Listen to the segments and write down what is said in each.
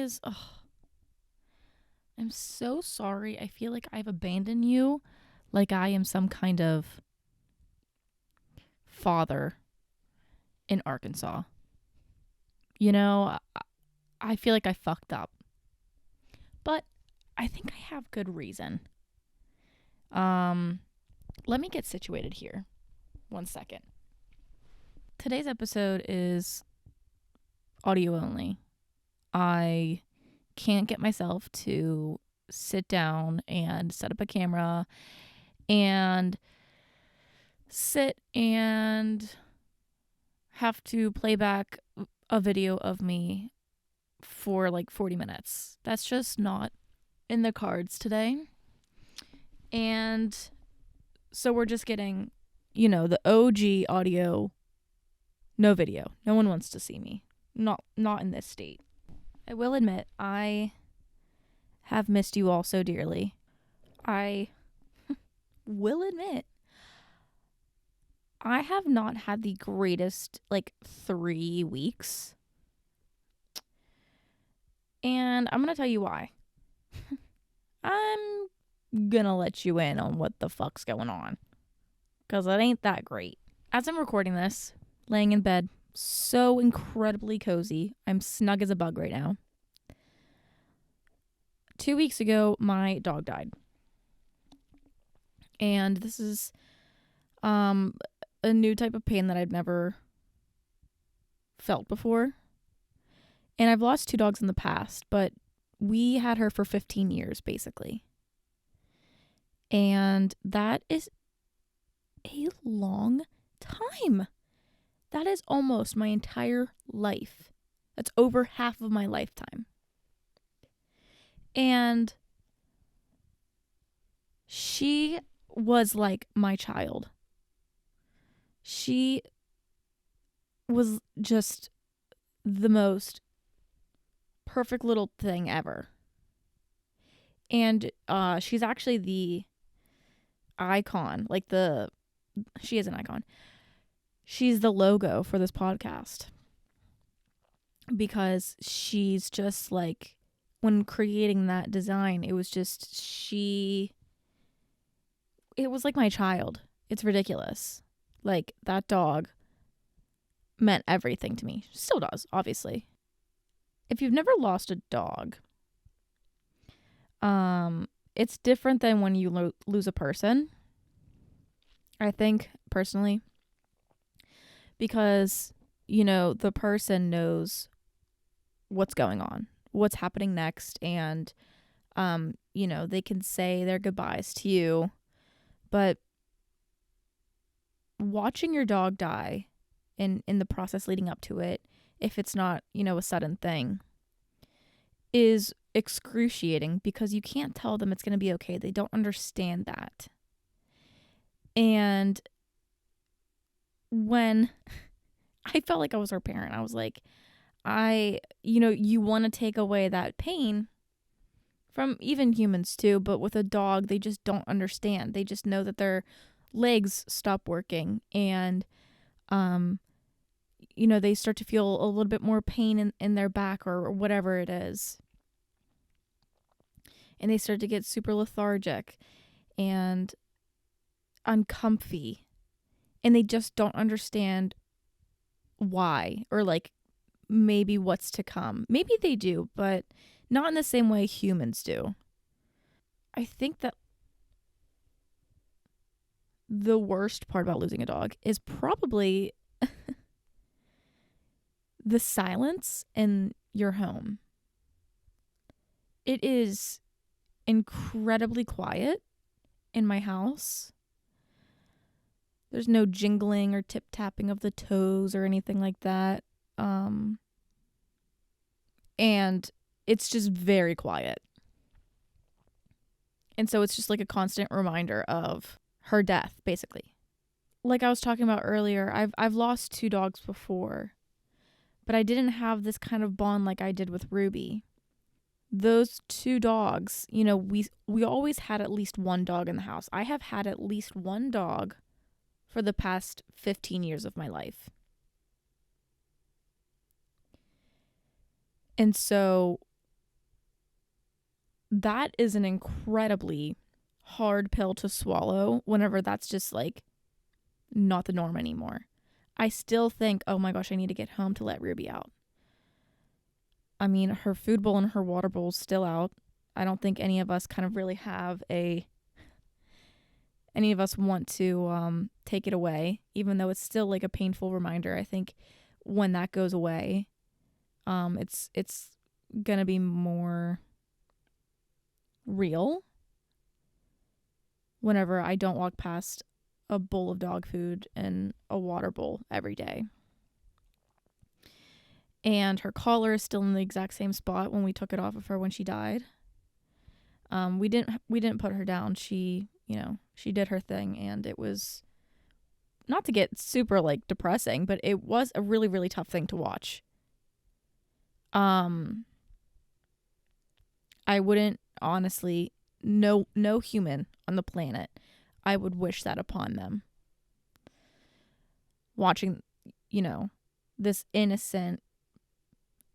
is, I'm so sorry. I feel like I've abandoned you, like I am some kind of father in Arkansas. You know, I feel like I fucked up. But I think I have good reason. Let me get situated here. 1 second. Today's episode is audio only. I can't get myself to sit down and set up a camera and sit and have to play back a video of me for like 40 minutes. That's just not in the cards today. And so we're just getting, the OG audio, no video. No one wants to see me. Not in this state. I will admit, I have missed you all so dearly. I will admit, I have not had the greatest, 3 weeks. And I'm going to tell you why. I'm going to let you in on what the fuck's going on. Because it ain't that great. As I'm recording this, laying in bed, so incredibly cozy. I'm snug as a bug right now. 2 weeks ago, my dog died. And this is a new type of pain that I've never felt before. And I've lost 2 dogs in the past, but we had her for 15 years, basically. And that is a long time. That is almost my entire life. That's over half of my lifetime. And she was like my child. She was just the most perfect little thing ever. And she's actually the icon, she is an icon. She's the logo for this podcast. Because she's just like, when creating that design, it was just it was like my child. It's ridiculous. Like, that dog meant everything to me. She still does, obviously. If you've never lost a dog, it's different than when you lose a person. I think, personally. Because, the person knows what's going on, what's happening next, and, they can say their goodbyes to you. But watching your dog die in the process leading up to it, if it's not, a sudden thing, is excruciating because you can't tell them it's going to be okay. They don't understand that. And when I felt like I was her parent, I was like, you want to take away that pain from even humans too, but with a dog, they just don't understand. They just know that their legs stop working and, they start to feel a little bit more pain in their back or whatever it is. And they start to get super lethargic and uncomfy. And they just don't understand why or maybe what's to come. Maybe they do, but not in the same way humans do. I think that the worst part about losing a dog is probably the silence in your home. It is incredibly quiet in my house. There's no jingling or tip-tapping of the toes or anything like that. And it's just very quiet. And so it's just like a constant reminder of her death, basically. Like I was talking about earlier, I've lost 2 dogs before, but I didn't have this kind of bond like I did with Ruby. Those 2 dogs, we always had at least 1 dog in the house. I have had at least 1 dog for the past 15 years of my life. And so that is an incredibly hard pill to swallow whenever that's just like not the norm anymore. I still think, oh my gosh, I need to get home to let Ruby out. I mean, her food bowl and her water bowl's still out. I don't think any of us kind of really have any of us want to take it away, even though it's still like a painful reminder. I think when that goes away, it's gonna be more real whenever I don't walk past a bowl of dog food and a water bowl every day. And her collar is still in the exact same spot when we took it off of her when she died. We didn't put her down. She did her thing, and it was, not to get super like depressing, but it was a really, really tough thing to watch. I wouldn't, honestly, no human on the planet, I would wish that upon them. Watching, this innocent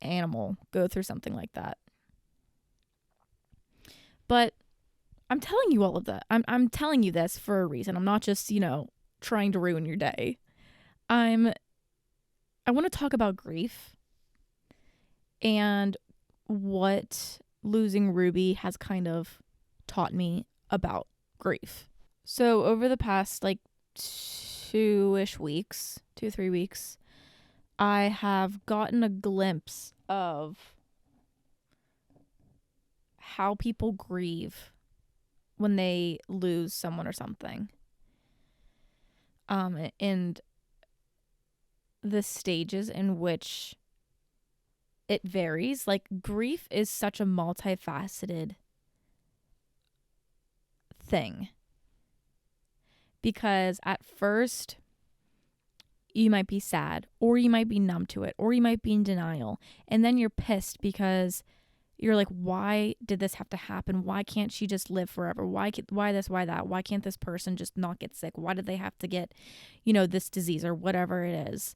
animal go through something like that. But I'm telling you all of that. I'm telling you this for a reason. I'm not just, trying to ruin your day. I want to talk about grief and what losing Ruby has kind of taught me about grief. So over the past like 3 weeks, I have gotten a glimpse of how people grieve when they lose someone or something. And the stages in which it varies. Like, grief is such a multifaceted thing. Because at first, you might be sad, or you might be numb to it, or you might be in denial. And then you're pissed because you're like, why did this have to happen? Why can't she just live forever? Why this, why that? Why can't this person just not get sick? Why did they have to get, this disease or whatever it is?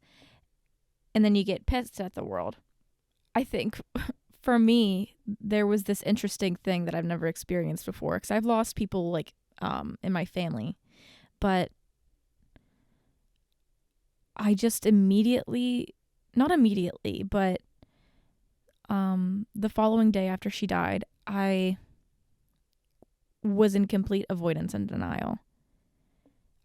And then you get pissed at the world. I think for me, there was this interesting thing that I've never experienced before, because I've lost people like in my family, but I just not immediately, but the following day after she died, I was in complete avoidance and denial.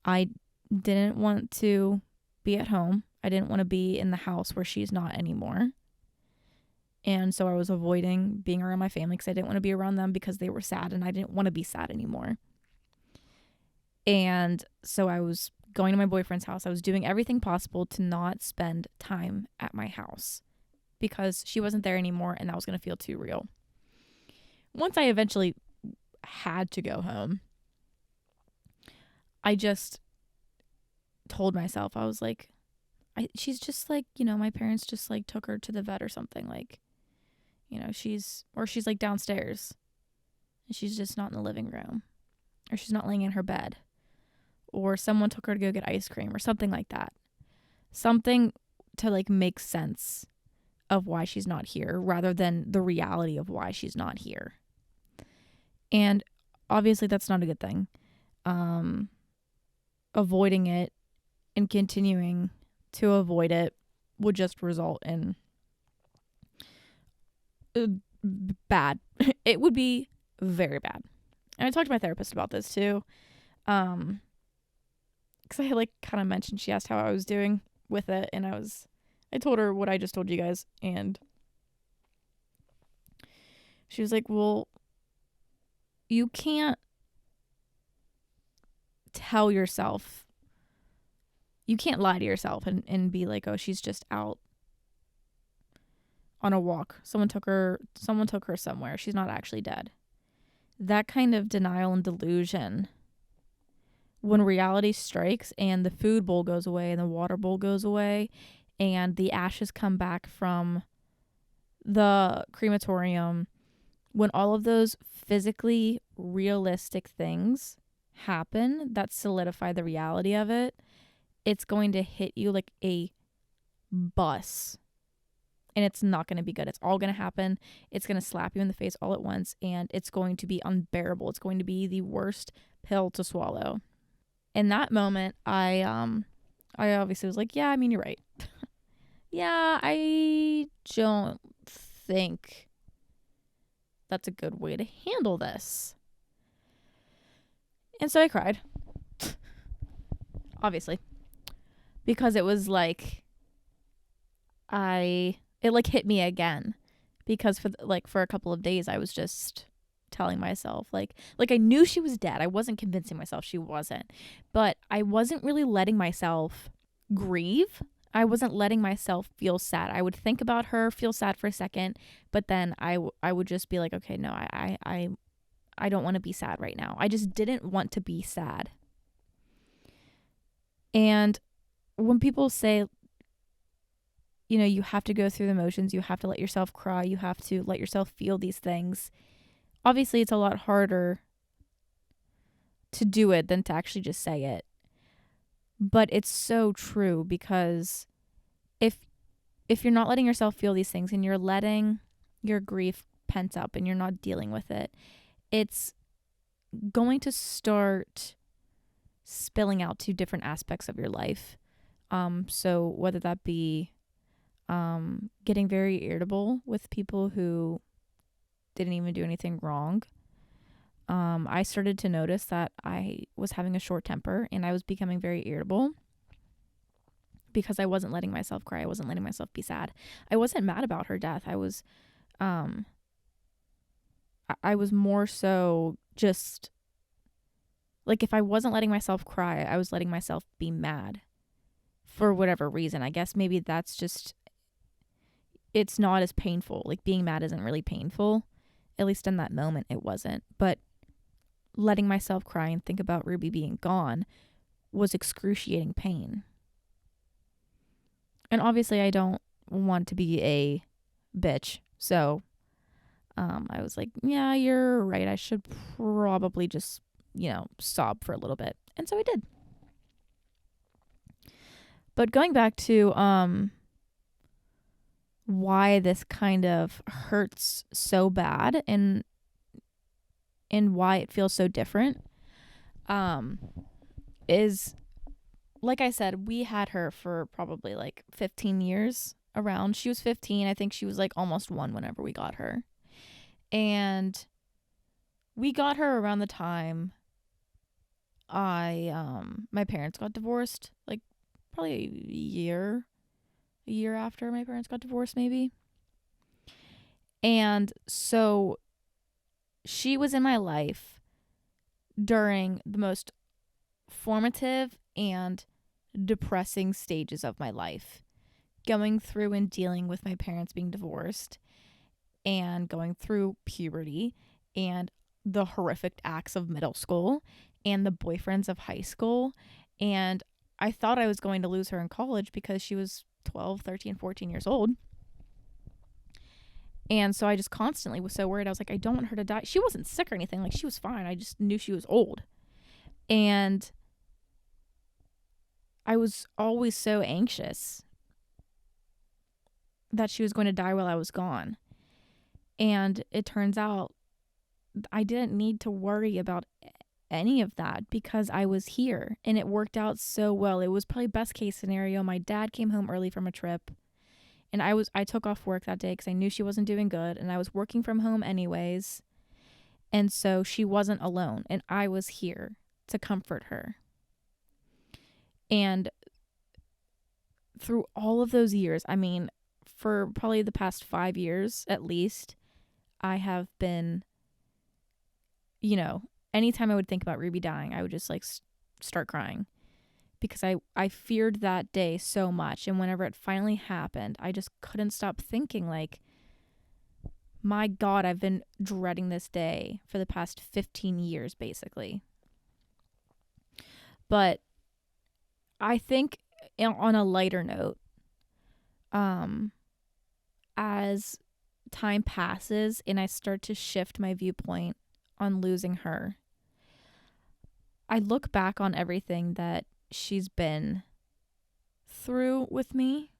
I didn't want to be at home. I didn't want to be in the house where she's not anymore. And so I was avoiding being around my family because I didn't want to be around them because they were sad and I didn't want to be sad anymore. And so I was going to my boyfriend's house. I was doing everything possible to not spend time at my house because she wasn't there anymore and that was going to feel too real. Once I eventually had to go home, I just told myself, I was like, she's just like, my parents just like took her to the vet or something, like, she's like downstairs and she's just not in the living room, or she's not laying in her bed, or someone took her to go get ice cream or something like that. Something to like make sense of why she's not here rather than the reality of why she's not here. And obviously that's not a good thing. Avoiding it and continuing to avoid it would just result in bad. It would be very bad. And I talked to my therapist about this too. Because I like kind of mentioned, she asked how I was doing with it, and I told her what I just told you guys, and she was like, well, you can't tell yourself, you can't lie to yourself and be like, oh, she's just out on a walk. Someone took her somewhere. She's not actually dead. That kind of denial and delusion, when reality strikes and the food bowl goes away and the water bowl goes away and the ashes come back from the crematorium, when all of those physically realistic things happen that solidify the reality of it, it's going to hit you like a bus And it's not going to be good. It's all going to happen. It's going to slap you in the face all at once, and it's going to be unbearable. It's going to be the worst pill to swallow. In that moment, I obviously was like, yeah, I mean, you're right. Yeah, I don't think that's a good way to handle this. And so I cried. Obviously. Because it was like it like hit me again, because for a couple of days I was just telling myself like I knew she was dead. I wasn't convincing myself she wasn't, but I wasn't really letting myself grieve. I wasn't letting myself feel sad. I would think about her, feel sad for a second, but then I would just be like, okay, no, I don't want to be sad right now. I just didn't want to be sad. And when people say, you know, you have to go through the motions, you have to let yourself cry, you have to let yourself feel these things, obviously it's a lot harder to do it than to actually just say it. But it's so true, because if you're not letting yourself feel these things and you're letting your grief pent up and you're not dealing with it, it's going to start spilling out to different aspects of your life. So whether that be getting very irritable with people who didn't even do anything wrong. I started to notice that I was having a short temper and I was becoming very irritable because I wasn't letting myself cry. I wasn't letting myself be sad. I wasn't mad about her death. I was more so just like, if I wasn't letting myself cry, I was letting myself be mad for whatever reason. I guess maybe that's just, it's not as painful. Like, being mad isn't really painful. At least in that moment, it wasn't. But letting myself cry and think about Ruby being gone was excruciating pain. And obviously, I don't want to be a bitch. So I was like, yeah, you're right. I should probably just, sob for a little bit. And so I did. But going back to why this kind of hurts so bad and why it feels so different is, like I said, we had her for probably like 15 years around. She was 15. I think she was like almost 1 whenever we got her. And we got her around the time my parents got divorced, like probably a year after my parents got divorced, maybe. And so she was in my life during the most formative and depressing stages of my life, going through and dealing with my parents being divorced and going through puberty and the horrific acts of middle school and the boyfriends of high school. And I thought I was going to lose her in college because she was 12, 13, 14 years old. And so I just constantly was so worried. I was like, I don't want her to die. She wasn't sick or anything. Like, she was fine. I just knew she was old. And I was always so anxious that she was going to die while I was gone. And it turns out I didn't need to worry about any of that because I was here, and it worked out so well. It was probably best case scenario. My dad came home early from a trip, and I took off work that day because I knew she wasn't doing good, and I was working from home anyways. And so she wasn't alone, and I was here to comfort her. And through all of those years, I mean, for probably the past 5 years at least, I have been, anytime I would think about Ruby dying, I would just like start crying because I feared that day so much. And whenever it finally happened, I just couldn't stop thinking like, my God, I've been dreading this day for the past 15 years, basically. But I think on a lighter note, as time passes and I start to shift my viewpoint on losing her, I look back on everything that she's been through with me,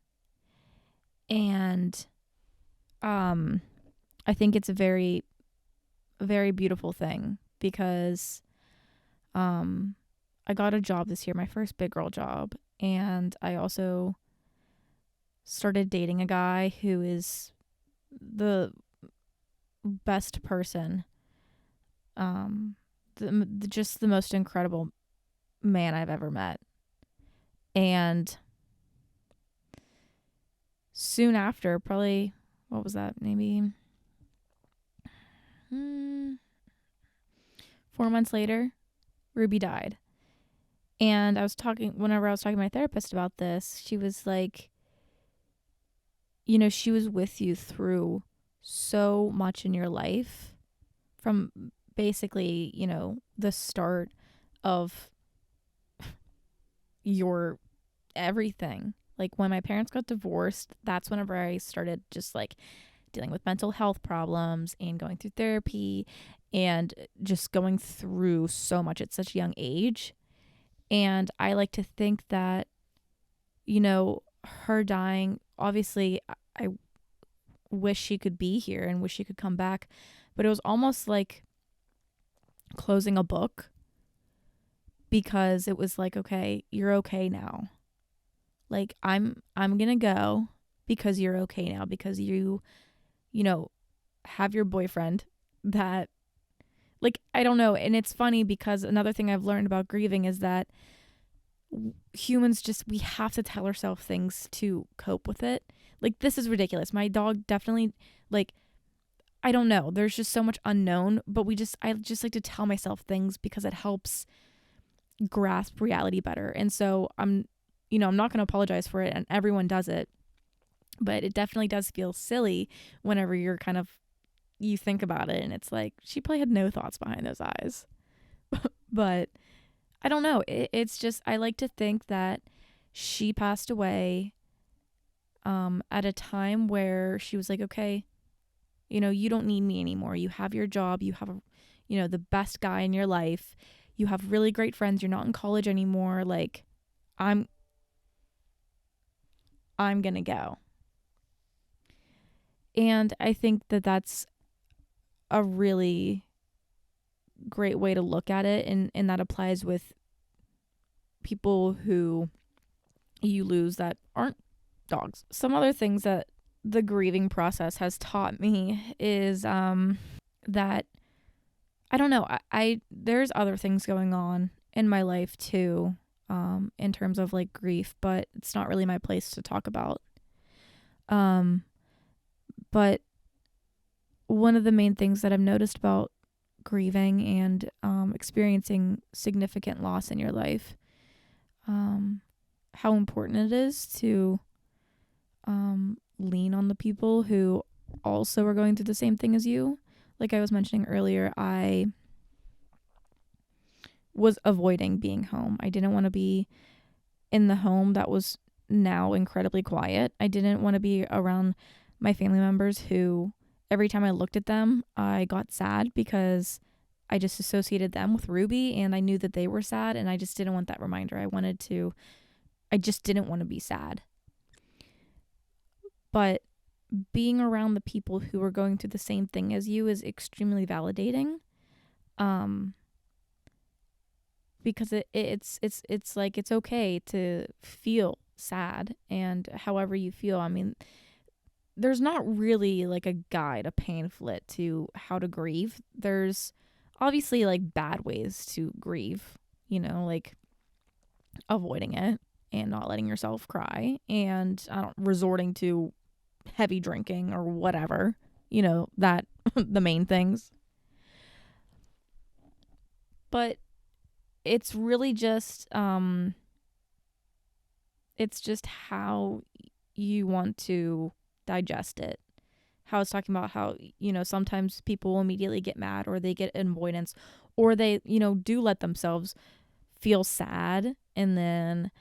and I think it's a very, very beautiful thing because I got a job this year, my first big girl job, and I also started dating a guy who is the best person, just the most incredible man I've ever met. And soon after, probably, what was that, maybe 4 months later, Ruby died. And whenever I was talking to my therapist about this, she was like, she was with you through so much in your life from basically, the start of your everything. Like when my parents got divorced, that's whenever I started just like dealing with mental health problems and going through therapy and just going through so much at such a young age. And I like to think that, her dying, obviously, I wish she could be here and wish she could come back, but it was almost like closing a book because it was like, okay, you're okay now. Like I'm going to go because you're okay now, because you have your boyfriend that, like, I don't know. And it's funny because another thing I've learned about grieving is that humans we have to tell ourselves things to cope with it. Like, this is ridiculous. My dog definitely, like, I don't know. There's just so much unknown, but I just like to tell myself things because it helps grasp reality better. And so I'm not going to apologize for it, and everyone does it. But it definitely does feel silly whenever you think about it and it's like, she probably had no thoughts behind those eyes. But I don't know. It's just, I like to think that she passed away at a time where she was like, okay, you don't need me anymore. You have your job. You have, the best guy in your life. You have really great friends. You're not in college anymore. Like, I'm going to go. And I think that that's a really great way to look at it. And that applies with people who you lose that aren't dogs. Some other things that the grieving process has taught me is that, I don't know, I there's other things going on in my life too, in terms of like grief, but it's not really my place to talk about. But one of the main things that I've noticed about grieving and experiencing significant loss in your life, how important it is to lean on the people who also are going through the same thing as you. Like I was mentioning earlier, I was avoiding being home. I didn't want to be in the home that was now incredibly quiet. I didn't want to be around my family members who, every time I looked at them, I got sad because I just associated them with Ruby and I knew that they were sad, and I just didn't want that reminder. I just didn't want to be sad. But being around the people who are going through the same thing as you is extremely validating. Because it's like, it's okay to feel sad, and however you feel. I mean, there's not really like a guide, a pamphlet to how to grieve. There's obviously like bad ways to grieve, like avoiding it and not letting yourself cry and resorting to heavy drinking or whatever, that the main things. But it's really just it's just how you want to digest it. How I was talking about how, sometimes people will immediately get mad, or they get avoidance, or they, do let themselves feel sad and then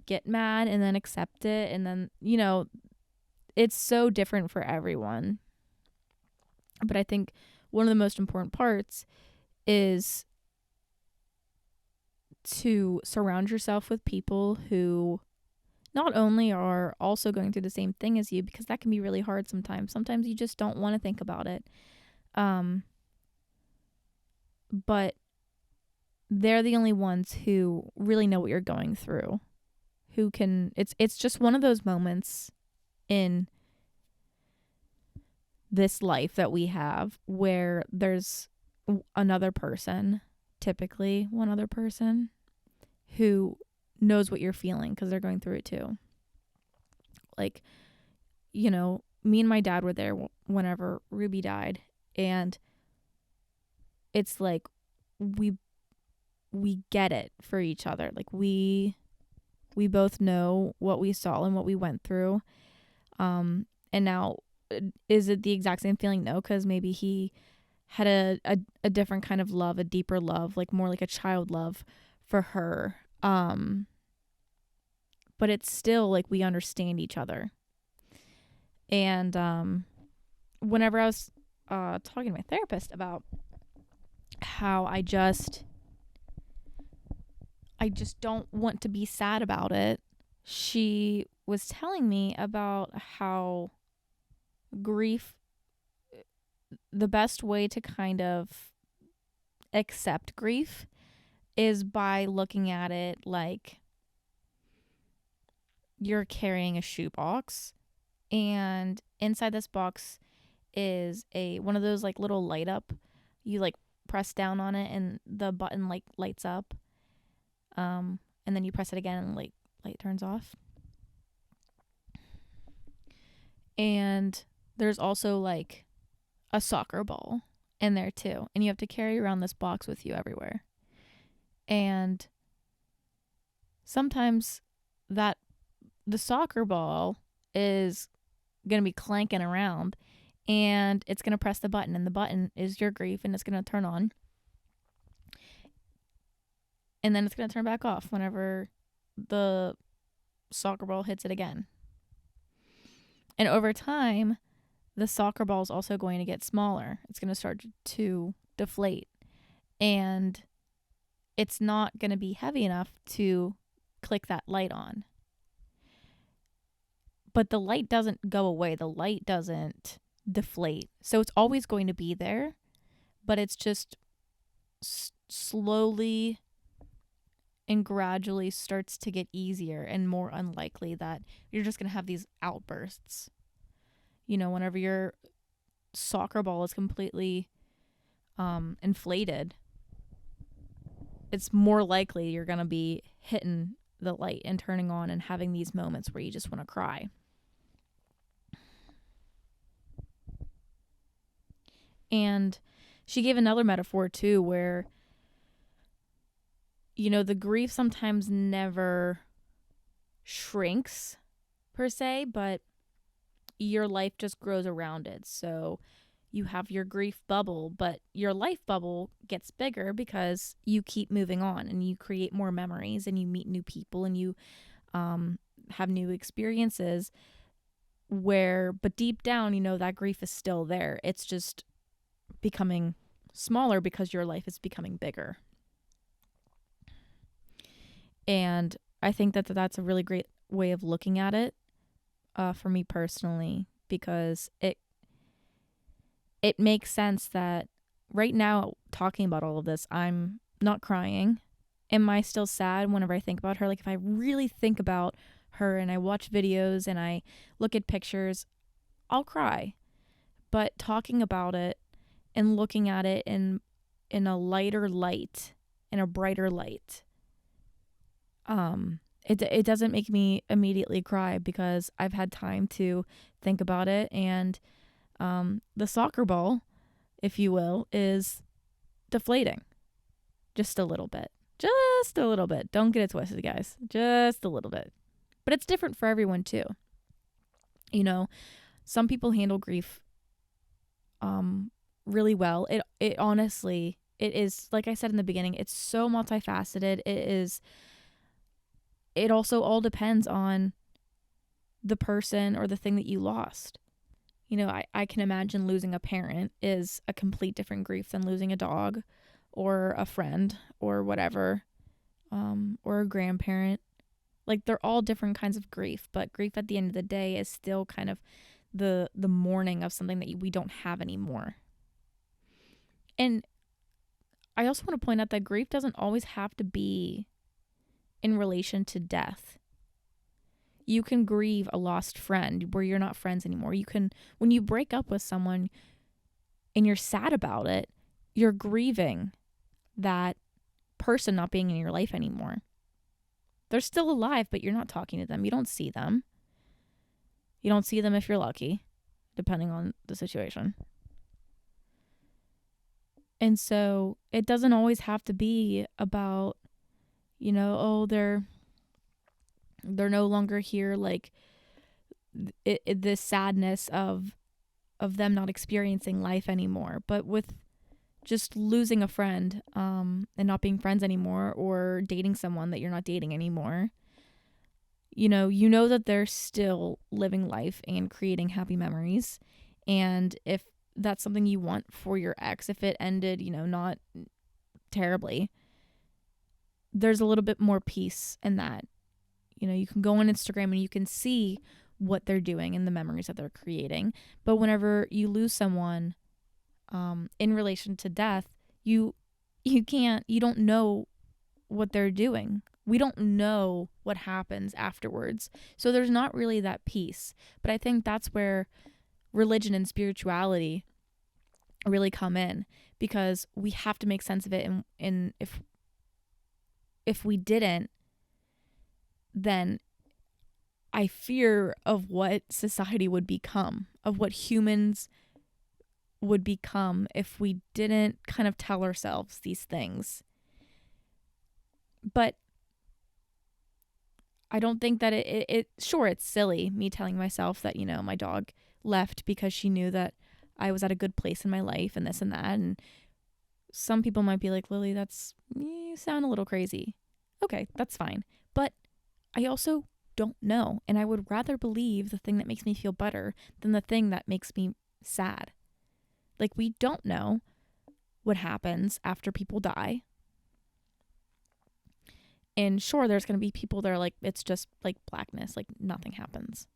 get mad and then accept it. And then, it's so different for everyone. But I think one of the most important parts is to surround yourself with people who not only are also going through the same thing as you, because that can be really hard sometimes. Sometimes you just don't want to think about it. But they're the only ones who really know what you're going through. Who can, it's just one of those moments in this life that we have where there's another person, typically one other person, who knows what you're feeling because they're going through it too. Like, you know, me and my dad were there whenever Ruby died, and it's like we get it for each other. Like we both know what we saw and what we went through. And now, is it the exact same feeling? No, because maybe he had a different kind of love, a deeper love, like more like a child love for her. But it's still like we understand each other. And whenever I was talking to my therapist about how I just don't want to be sad about it, she was telling me about how grief, the best way to kind of accept grief is by looking at it like you're carrying a shoebox, and inside this box is one of those like little light up. You like press down on it and the button like lights up. And then you press it again and light turns off. And there's also like a soccer ball in there too, and you have to carry around this box with you everywhere. And sometimes that the soccer ball is going to be clanking around, and it's going to press the button, and the button is your grief, and it's going to turn on. And then it's going to turn back off whenever the soccer ball hits it again. And over time, the soccer ball is also going to get smaller. It's going to start to deflate. And it's not going to be heavy enough to click that light on. But the light doesn't go away. The light doesn't deflate. So it's always going to be there, but it's just slowly and gradually starts to get easier and more unlikely that you're just going to have these outbursts. You know, whenever your soccer ball is completely inflated, it's more likely you're going to be hitting the light and turning on and having these moments where you just want to cry. And she gave another metaphor too, where, you know, the grief sometimes never shrinks per se, but your life just grows around it. So you have your grief bubble, but your life bubble gets bigger because you keep moving on and you create more memories and you meet new people and you have new experiences but deep down, you know, that grief is still there. It's just becoming smaller because your life is becoming bigger. And I think that that's a really great way of looking at it for me personally, because it makes sense that right now, talking about all of this, I'm not crying. Am I still sad whenever I think about her? Like, if I really think about her and I watch videos and I look at pictures, I'll cry. But talking about it and looking at it in a lighter light, in a brighter light, it doesn't make me immediately cry because I've had time to think about it. And the soccer ball, if you will, is deflating just a little bit. Just a little bit. Don't get it twisted, guys. Just a little bit. But it's different for everyone too. You know, some people handle grief really well. It honestly, it is, like I said in the beginning, it's so multifaceted. It also all depends on the person or the thing that you lost. You know, I can imagine losing a parent is a complete different grief than losing a dog or a friend or whatever, or a grandparent. Like, they're all different kinds of grief, but grief at the end of the day is still kind of the mourning of something that we don't have anymore. And I also want to point out that grief doesn't always have to be in relation to death. You can grieve a lost friend where you're not friends anymore. You can, when you break up with someone and you're sad about it, you're grieving that person not being in your life anymore. They're still alive, but you're not talking to them. You don't see them. You don't see them if you're lucky, depending on the situation. And so it doesn't always have to be about, oh, they're no longer here, like the sadness of them not experiencing life anymore. But with just losing a friend and not being friends anymore, or dating someone that you're not dating anymore, you know that they're still living life and creating happy memories. And if that's something you want for your ex, if it ended, not terribly, there's a little bit more peace in that. You can go on Instagram and you can see what they're doing and the memories that they're creating. But whenever you lose someone in relation to death, you don't know what they're doing. We don't know what happens afterwards. So there's not really that peace. But I think that's where religion and spirituality really come in, because we have to make sense of it. And if we didn't, then I fear of what society would become, of what humans would become if we didn't kind of tell ourselves these things. But I don't think that sure, it's silly me telling myself that, my dog left because she knew that I was at a good place in my life and this and that. And some people might be like, Lily, you sound a little crazy. Okay, that's fine. But I also don't know. And I would rather believe the thing that makes me feel better than the thing that makes me sad. Like, we don't know what happens after people die. And sure, there's going to be people that are like, it's just like blackness, like nothing happens.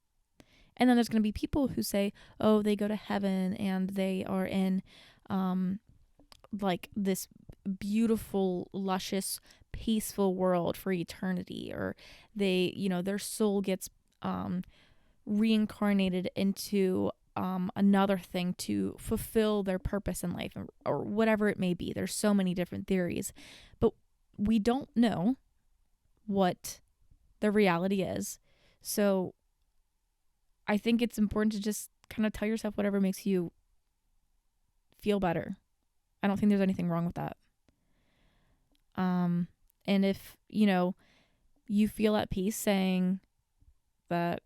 And then there's going to be people who say, oh, they go to heaven and they are in like this beautiful, luscious, peaceful world for eternity. Or they, their soul gets reincarnated into another thing to fulfill their purpose in life, or whatever it may be. There's so many different theories. But we don't know what the reality is. So I think it's important to just kind of tell yourself whatever makes you feel better. I don't think there's anything wrong with that. And if, you feel at peace saying that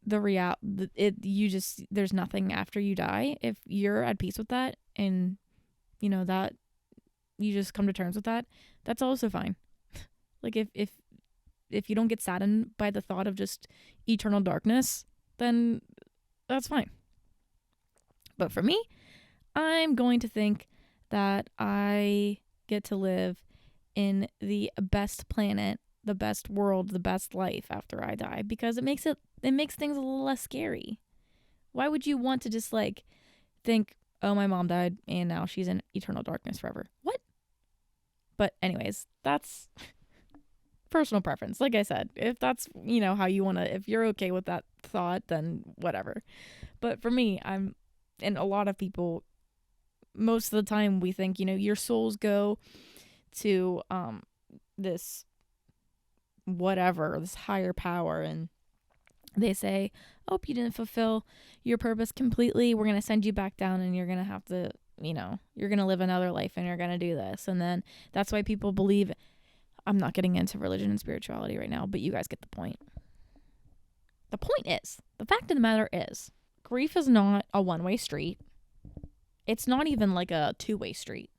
there's nothing after you die, if you're at peace with that and, that you just come to terms with that, that's also fine. Like, if you don't get saddened by the thought of just eternal darkness, then that's fine. But for me, I'm going to think that I get to live in the best planet, the best world, the best life after I die, because it makes things a little less scary. Why would you want to just like think, oh, my mom died and now she's in eternal darkness forever? What? But anyways, that's personal preference. Like I said, if that's, how you want to, if you're okay with that thought, then whatever. But for me, and a lot of people, most of the time we think, your souls go to this whatever, this higher power, and they say, oh, you didn't fulfill your purpose completely, we're going to send you back down and you're going to have to, you're going to live another life and you're going to do this. And then that's why people believe. I'm not getting into religion and spirituality right now, but you guys get the point. The point is, the fact of the matter is, grief is not a one-way street. It's not even like a two-way street.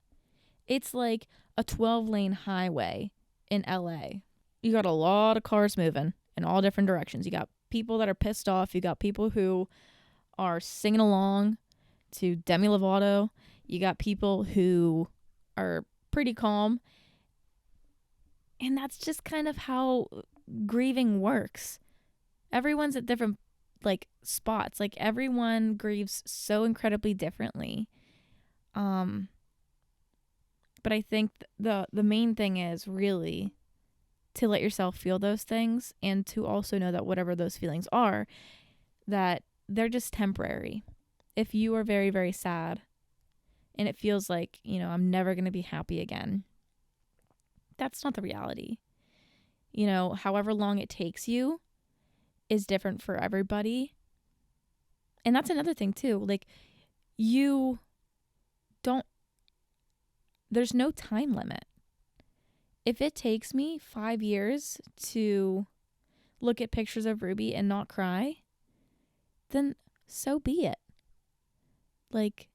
It's like a 12-lane highway in LA. You got a lot of cars moving in all different directions. You got people that are pissed off. You got people who are singing along to Demi Lovato. You got people who are pretty calm. And that's just kind of how grieving works. Everyone's at different like spots. Like everyone grieves so incredibly differently. But I think the main thing is really to let yourself feel those things, and to also know that whatever those feelings are, that they're just temporary. If you are very, very sad and it feels like, I'm never going to be happy again, that's not the reality. However long it takes you is different for everybody. And that's another thing too. Like, there's no time limit. If it takes me 5 years to look at pictures of Ruby and not cry, then so be it. Like,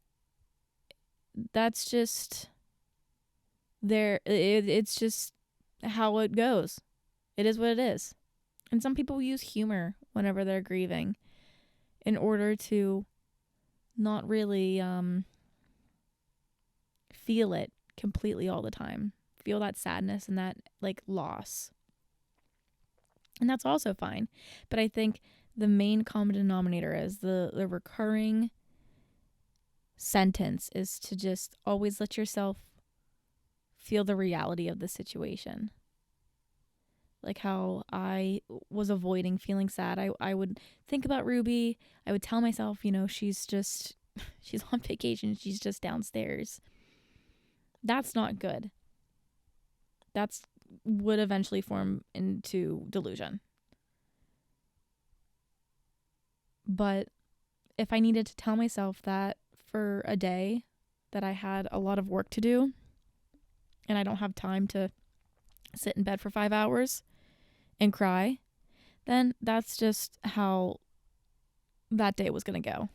that's just it's just how it goes. It is what it is. And some people use humor whenever they're grieving in order to not really feel it completely all the time. Feel that sadness and that like loss. And that's also fine. But I think the main common denominator is the recurring sentence is to just always let yourself feel the reality of the situation. Like how I was avoiding feeling sad. I would think about Ruby. I would tell myself, she's on vacation. She's just downstairs. That's not good. That's would eventually form into delusion. But if I needed to tell myself that for a day that I had a lot of work to do and I don't have time to sit in bed for 5 hours and cry, then that's just how that day was going to go.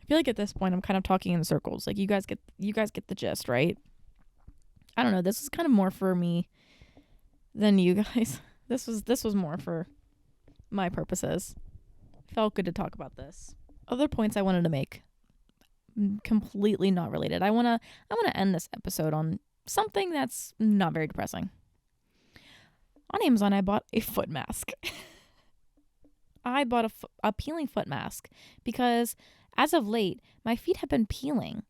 I feel like at this point I'm kind of talking in circles. Like you guys get the gist, right? I don't know. This was kind of more for me than you guys. This was more for my purposes. Felt good to talk about this. Other points I wanted to make, completely not related. I want to end this episode on something that's not very depressing. On Amazon, I bought a foot mask. I bought a peeling foot mask because as of late, my feet have been peeling.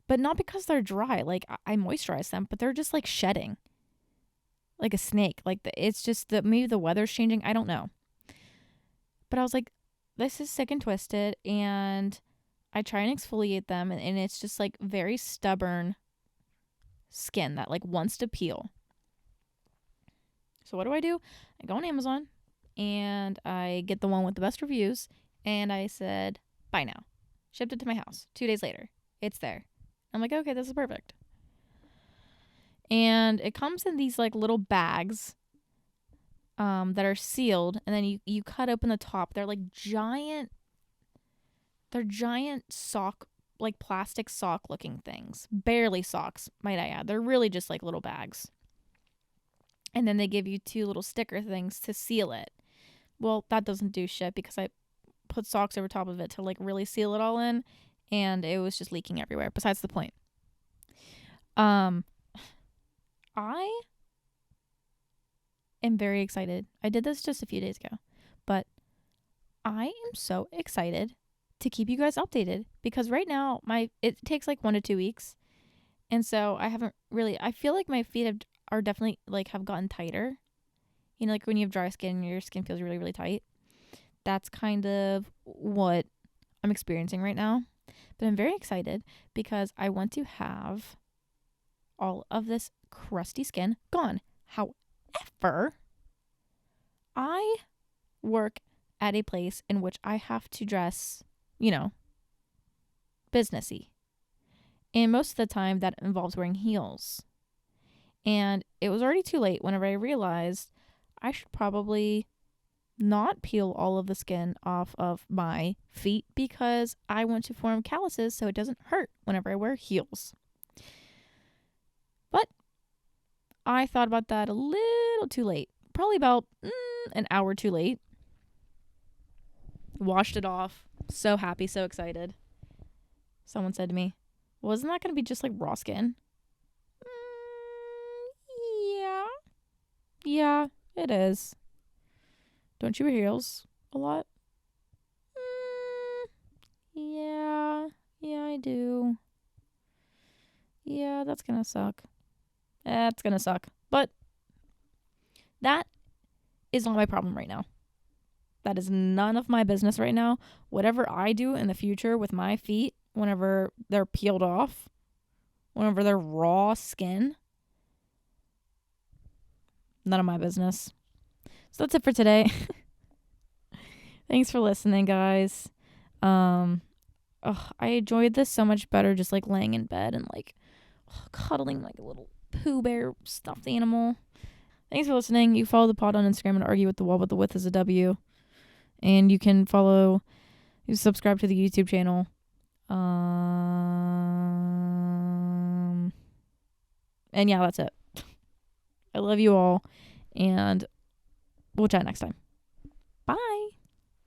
But not because they're dry. Like, I moisturize them, but they're just, like, shedding. Like a snake. Like, it's just that maybe the weather's changing. I don't know. But I was like, this is sick and twisted. And I try and exfoliate them. And it's just, like, very stubborn skin that, like, wants to peel. So what do? I go on Amazon. And I get the one with the best reviews. And I said, buy now. Shipped it to my house. 2 days later. It's there. I'm like, okay, this is perfect. And it comes in these like little bags that are sealed, and then you cut open the top. They're giant sock, like plastic sock looking things. Barely socks, might I add. They're really just like little bags. And then they give you 2 little sticker things to seal it. Well, that doesn't do shit because I put socks over top of it to like really seal it all in. And it was just leaking everywhere. Besides the point. I am very excited. I did this just a few days ago. But I am so excited to keep you guys updated. Because right now, it takes like 1 to 2 weeks. And so I feel like my feet are definitely like have gotten tighter. Like when you have dry skin, your skin feels really, really tight. That's kind of what I'm experiencing right now. But I'm very excited because I want to have all of this crusty skin gone. However, I work at a place in which I have to dress, businessy. And most of the time that involves wearing heels. And it was already too late whenever I realized I should probably not peel all of the skin off of my feet because I want to form calluses so it doesn't hurt whenever I wear heels. But I thought about that a little too late. Probably about an hour too late. Washed it off. So happy, so excited. Someone said to me, wasn't that going to be just like raw skin? Yeah. Yeah, it is. Don't you wear heels a lot? Yeah. Yeah, I do. Yeah, that's gonna suck. That's gonna suck. But that is not my problem right now. That is none of my business right now. Whatever I do in the future with my feet, whenever they're peeled off, whenever they're raw skin, none of my business. So that's it for today. Thanks for listening, guys. I enjoyed this so much better just like laying in bed and like cuddling like a little Pooh Bear stuffed animal. Thanks for listening. You follow the pod on Instagram and Argue with the Wall, but the width is a W. And you can subscribe to the YouTube channel. And yeah, that's it. I love you all, and we'll chat next time. Bye.